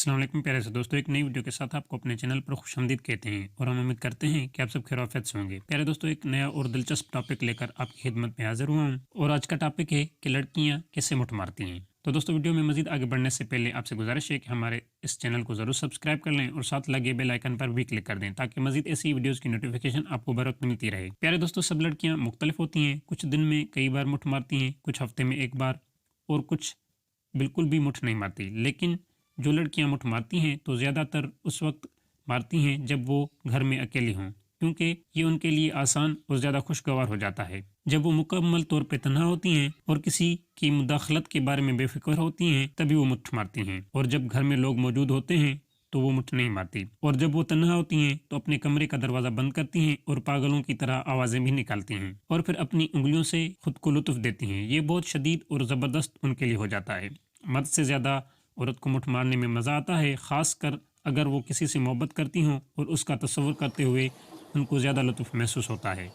السلام علیکم پیارے سے دوستوں، ایک نئی ویڈیو کے ساتھ آپ کو اپنے چینل پر خوش آمدید کہتے ہیں اور ہم امید کرتے ہیں کہ آپ سب خیر و عافیت سے ہوں گے۔ پیارے دوستوں، ایک نیا اور دلچسپ ٹاپک لے کر آپ کی خدمت میں حاضر ہوا ہوں اور آج کا ٹاپک ہے کہ لڑکیاں کیسے مٹھ مارتی ہیں۔ تو دوستوں، ویڈیو میں مزید آگے بڑھنے سے پہلے آپ سے گزارش ہے کہ ہمارے اس چینل کو ضرور سبسکرائب کر لیں اور ساتھ لگے بیل آئیکن پر بھی کلک کر دیں تاکہ مزید ایسی ویڈیوز کی نوٹیفیکیشن آپ کو بر وقت ملتی رہے۔ پیارے دوستوں، سب لڑکیاں مختلف ہوتی ہیں، کچھ دن میں کئی بار مٹھ مارتی ہیں، کچھ ہفتے میں ایک بار اور کچھ بالکل بھی مٹھ نہیں مارتی۔ لیکن جو لڑکیاں مٹھ مارتی ہیں تو زیادہ تر اس وقت مارتی ہیں جب وہ گھر میں اکیلی ہوں، کیونکہ یہ ان کے لیے آسان اور زیادہ خوشگوار ہو جاتا ہے۔ جب وہ مکمل طور پہ تنہا ہوتی ہیں اور کسی کی مداخلت کے بارے میں بے فکر ہوتی ہیں تبھی وہ مٹھ مارتی ہیں، اور جب گھر میں لوگ موجود ہوتے ہیں تو وہ مٹھ نہیں مارتی۔ اور جب وہ تنہا ہوتی ہیں تو اپنے کمرے کا دروازہ بند کرتی ہیں اور پاگلوں کی طرح آوازیں بھی نکالتی ہیں اور پھر اپنی انگلیوں سے خود کو لطف دیتی ہیں۔ یہ بہت شدید اور زبردست ان کے لیے ہو جاتا ہے۔ مرد سے زیادہ عورت کو مٹھ مارنے میں مزہ آتا ہے، خاص کر اگر وہ کسی سے محبت کرتی ہوں اور اس کا تصور کرتے ہوئے ان کو زیادہ لطف محسوس ہوتا ہے۔